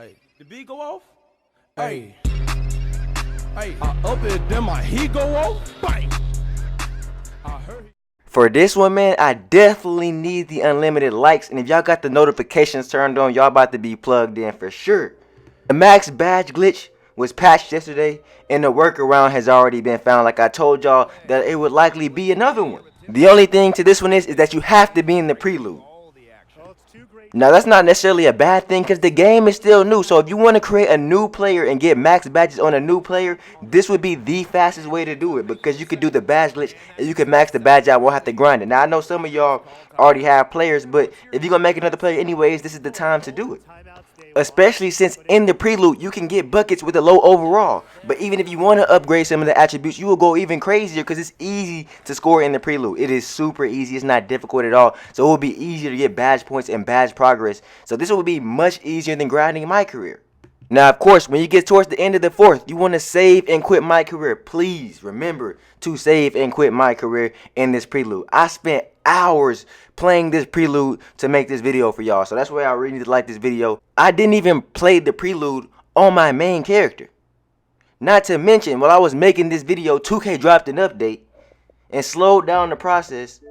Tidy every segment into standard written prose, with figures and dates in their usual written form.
Hey, the beat go off? Hey. Hey, I up it, then my heat go off? Bang! I heard. For this one, man, I definitely need the unlimited likes, and if y'all got the notifications turned on, y'all about to be plugged in for sure. The max badge glitch was patched yesterday, and the workaround has already been found. Like I told y'all that it would likely be another one. The only thing to this one is that you have to be in the prelude. Now that's not necessarily a bad thing because the game is still new. So if you want to create a new player and get max badges on a new player, this would be the fastest way to do it, because you could do the badge glitch and you can max the badge out, won't have to grind it. Now I know some of y'all already have players, but if you're going to make another player anyways, this is the time to do it. Especially since in the prelude you can get buckets with a low overall. But even if you want to upgrade some of the attributes, you will go even crazier because it's easy to score in the prelude. It is super easy. It's not difficult at all. So it will be easier to get badge points and badge progress. So this will be much easier than grinding my career. Now, of course, when you get towards the end of the fourth, you want to save and quit my career. Please remember to save and quit my career in this prelude. I spent hours playing this prelude to make this video for y'all. So that's why I really need to like this video. I didn't even play the prelude on my main character. Not to mention, while I was making this video, 2K dropped an update and slowed down the process.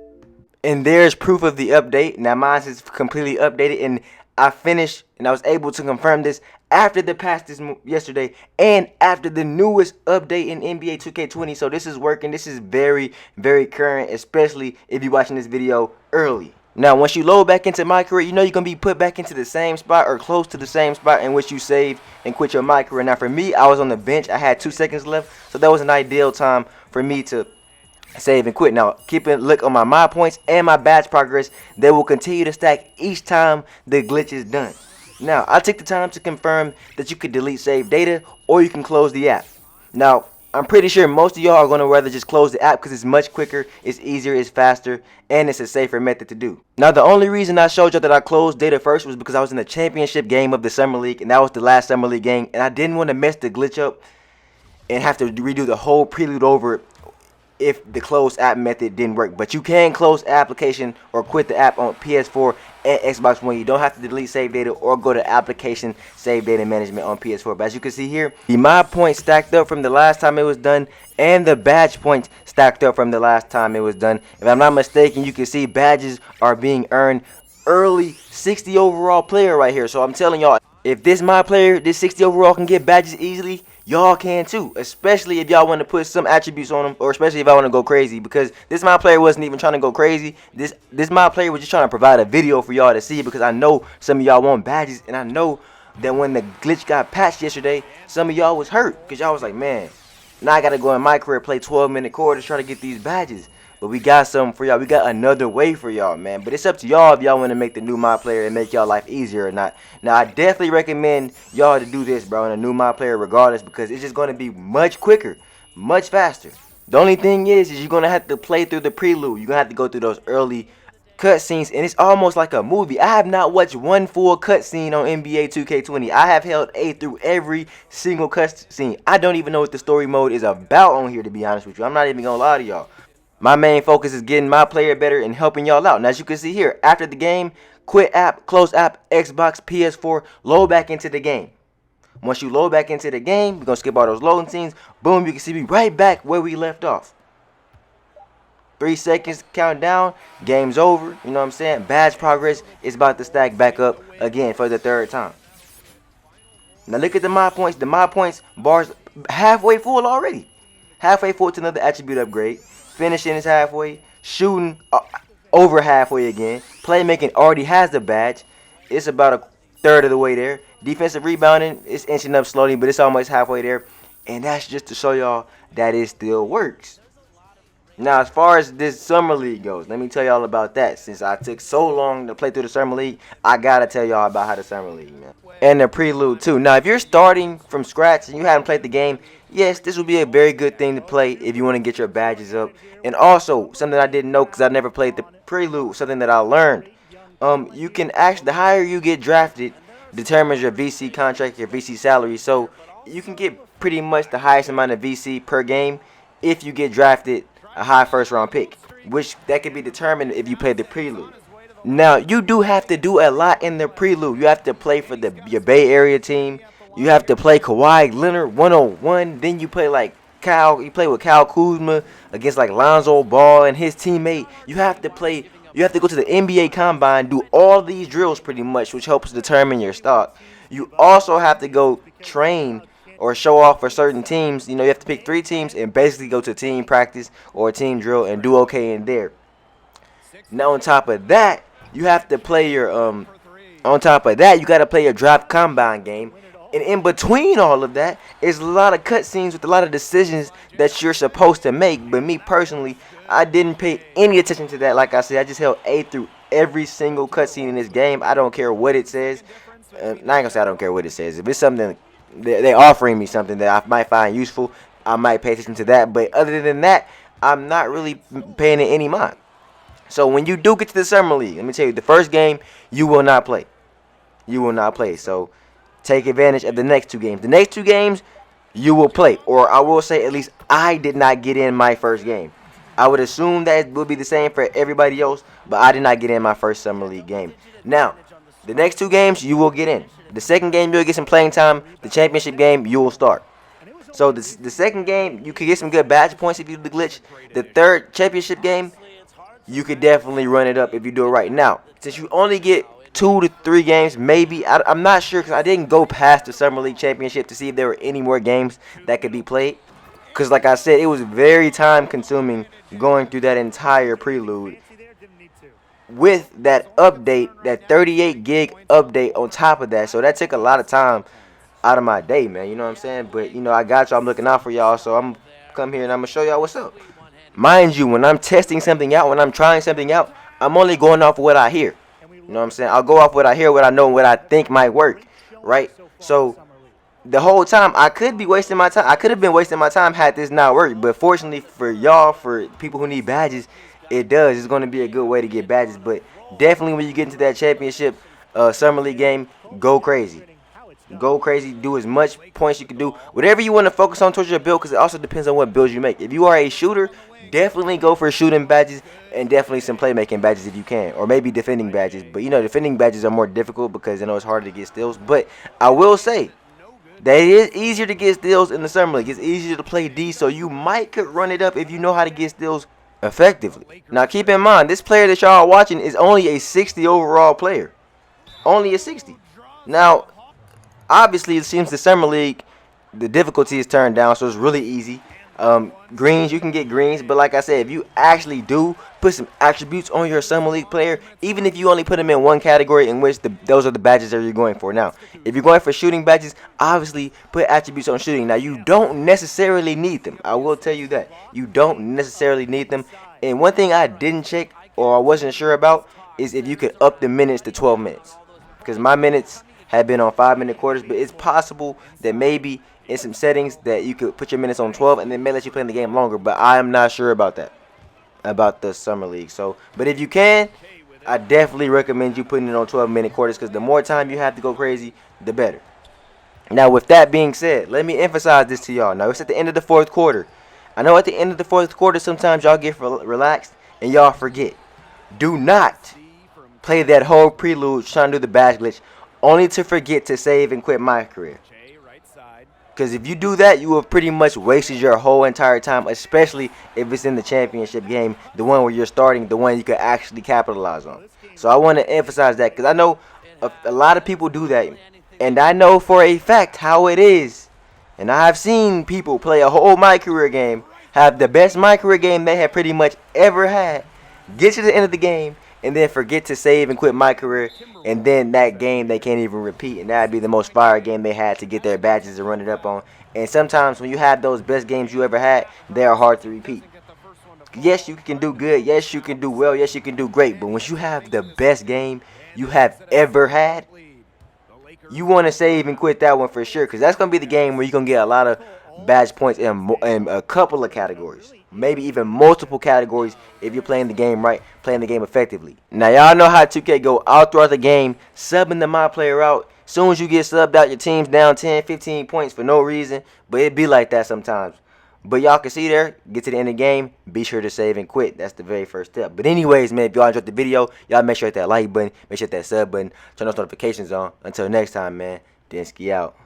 And there's proof of the update. Now mine is completely updated, and I finished and I was able to confirm this after the patch this yesterday and after the newest update in NBA 2K20. So this is working. This is very, very current, especially if you're watching this video early. Now, once you load back into my career, you know you're going to be put back into the same spot or close to the same spot in which you saved and quit your my career. Now, for me, I was on the bench. I had 2 seconds left, so that was an ideal time for me to save and quit. Now, keep a look on my Mypoints and my badge progress. They will continue to stack each time the glitch is done. Now, I took the time to confirm that you could delete save data or you can close the app. Now, I'm pretty sure most of y'all are going to rather just close the app because it's much quicker, it's easier, it's faster, and it's a safer method to do. Now, the only reason I showed y'all that I closed data first was because I was in the championship game of the Summer League, and that was the last Summer League game, and I didn't want to mess the glitch up and have to redo the whole prelude over if the close app method didn't work. But you can close the application or quit the app on PS4 and Xbox One. You don't have to delete save data or go to application save data management on PS4. But as you can see here, the my points stacked up from the last time it was done and the badge points stacked up from the last time it was done. If I'm not mistaken, you can see badges are being earned early. 60 overall player right here. So I'm telling y'all, if this my player, this 60 overall can get badges easily, y'all can too, especially if y'all want to put some attributes on them, or especially if I want to go crazy, because this my player wasn't even trying to go crazy. This my player was just trying to provide a video for y'all to see, because I know some of y'all want badges, and I know that when the glitch got patched yesterday, some of y'all was hurt, because y'all was like, man, now I got to go in my career, play 12-minute quarters, try to get these badges. But we got something for y'all. We got another way for y'all, man. But it's up to y'all if y'all want to make the new my player and make y'all life easier or not. Now, I definitely recommend y'all to do this, bro, in a new my player regardless, because it's just going to be much quicker, much faster. The only thing is you're going to have to play through the prelude. You're going to have to go through those early cutscenes, and it's almost like a movie. I have not watched one full cutscene on NBA 2K20. I have held A through every single cutscene. I don't even know what the story mode is about on here, to be honest with you. I'm not even going to lie to y'all. My main focus is getting my player better and helping y'all out. And as you can see here, after the game, quit app, close app, Xbox, PS4, load back into the game. Once you load back into the game, we're going to skip all those loading scenes. Boom, you can see me right back where we left off. 3 seconds, count down, game's over. You know what I'm saying? Badge progress is about to stack back up again for the 3rd time. Now look at the my points. The my points bars halfway full already. Halfway full to another attribute upgrade. Finishing is halfway, shooting over halfway again. Playmaking already has the badge. It's about a 1/3 of the way there. Defensive rebounding is inching up slowly, but it's almost halfway there. And that's just to show y'all that it still works. Now, as far as this Summer League goes, let me tell y'all about that. Since I took so long to play through the Summer League, I gotta tell y'all about how the Summer League, man. And the prelude too. Now, if you're starting from scratch and you haven't played the game, yes, this would be a very good thing to play if you want to get your badges up. And also, something I didn't know because I never played the prelude, something that I learned. You can actually, the higher you get drafted determines your VC contract, your VC salary. So you can get pretty much the highest amount of VC per game if you get drafted a high 1st round pick, which that can be determined if you play the prelude. Now, you do have to do a lot in the prelude. You have to play for your Bay Area team. You have to play Kawhi Leonard 1-on-1. Then you play like you play with Kyle Kuzma against like Lonzo Ball and his teammate. You have to go to the NBA Combine, do all these drills pretty much, which helps determine your stock. You also have to go train or show off for certain teams. You know, you have to pick 3 teams and basically go to team practice or team drill and do okay in there. Now, on top of that, you have to play your on top of that, you got to play your draft combine game. And in between all of that is a lot of cutscenes with a lot of decisions that you're supposed to make. But me personally, I didn't pay any attention to that. Like I said, I just held A through every single cutscene in this game. I don't care what it says. Not gonna say I don't care what it says. If it's something they're offering me something that I might find useful, I might pay attention to that. But other than that, I'm not really paying it any mind. So when you do get to the Summer League, let me tell you, the first game you will not play. You will not play. So take advantage of the next 2 games. The next 2 games you will play. Or I will say at least I did not get in my first game. I would assume that it would be the same for everybody else, but I did not get in my first Summer League game. Now, the next 2 games you will get in. The second game you'll get some playing time. The championship game you will start. So the second game you could get some good badge points if you do the glitch. The third championship game, you could definitely run it up if you do it right. Now, since you only get 2 to 3 games, maybe, I'm not sure because I didn't go past the Summer League Championship to see if there were any more games that could be played. Because like I said, it was very time consuming going through that entire prelude with that update, that 38 gig update on top of that. So that took a lot of time out of my day, man. You know what I'm saying? But, you know, I got y'all. I'm looking out for y'all. So I'm come here and I'm going to show y'all what's up. Mind you, when I'm testing something out, when I'm trying something out, I'm only going off of what I hear. You know what I'm saying? I'll go off what I hear, what I know, what I think might work, right? So the whole time, I could be wasting my time. I could have been wasting my time had this not worked. But fortunately for y'all, for people who need badges, it does. It's going to be a good way to get badges. But definitely when you get into that championship Summer League game, go crazy. Go crazy. Do as much points you can do. Whatever you want to focus on towards your build, because it also depends on what builds you make. If you are a shooter, definitely go for shooting badges and definitely some playmaking badges if you can. Or maybe defending badges. But, you know, defending badges are more difficult because, you know, it's harder to get steals. But I will say that it is easier to get steals in the Summer League. It's easier to play D, so you might could run it up if you know how to get steals effectively. Now, keep in mind, this player that y'all are watching is only a 60 overall player. Only a 60. Now, obviously, it seems the Summer League, the difficulty is turned down, so it's really easy. Greens, you can get greens, but like I said, if you actually do put some attributes on your Summer League player, even if you only put them in one category in which those are the badges that you're going for. Now, if you're going for shooting badges, obviously put attributes on shooting. Now, you don't necessarily need them. I will tell you that. You don't necessarily need them. And one thing I didn't check or I wasn't sure about is if you could up the minutes to 12 minutes. Because my minutes have been on 5-minute quarters, but it's possible that maybe in some settings that you could put your minutes on 12 and then may let you play in the game longer, but I am not sure about that, about the Summer League. So, but if you can, I definitely recommend you putting it on 12-minute quarters because the more time you have to go crazy, the better. Now, with that being said, let me emphasize this to y'all. Now, it's at the end of the 4th quarter. I know at the end of the 4th quarter, sometimes y'all get relaxed and y'all forget. Do not play that whole prelude trying to do the badge glitch only to forget to save and quit my career. Because if you do that, you have pretty much wasted your whole entire time, especially if it's in the championship game, the one where you're starting, the one you could actually capitalize on. So I want to emphasize that because I know a lot of people do that. And I know for a fact how it is. And I have seen people play a whole My Career game, have the best My Career game they have pretty much ever had, get to the end of the game, and then forget to save and quit My Career, and then that game they can't even repeat, and that would be the most fire game they had to get their badges and run it up on. And sometimes when you have those best games you ever had, they are hard to repeat. Yes, you can do good. Yes, you can do well. Yes, you can do great. But once you have the best game you have ever had, you want to save and quit that one for sure, because that's going to be the game where you're going to get a lot of badge points in a couple of categories. Maybe even multiple categories if you're playing the game right, playing the game effectively. Now, y'all know how 2K go out throughout the game, subbing the my player out. As soon as you get subbed out, your team's down 10, 15 points for no reason. But it be like that sometimes. But y'all can see there, get to the end of the game, be sure to save and quit. That's the very first step. But anyways, man, if y'all enjoyed the video, y'all make sure to hit that like button, make sure to hit that sub button, turn those notifications on. Until next time, man, Denski out.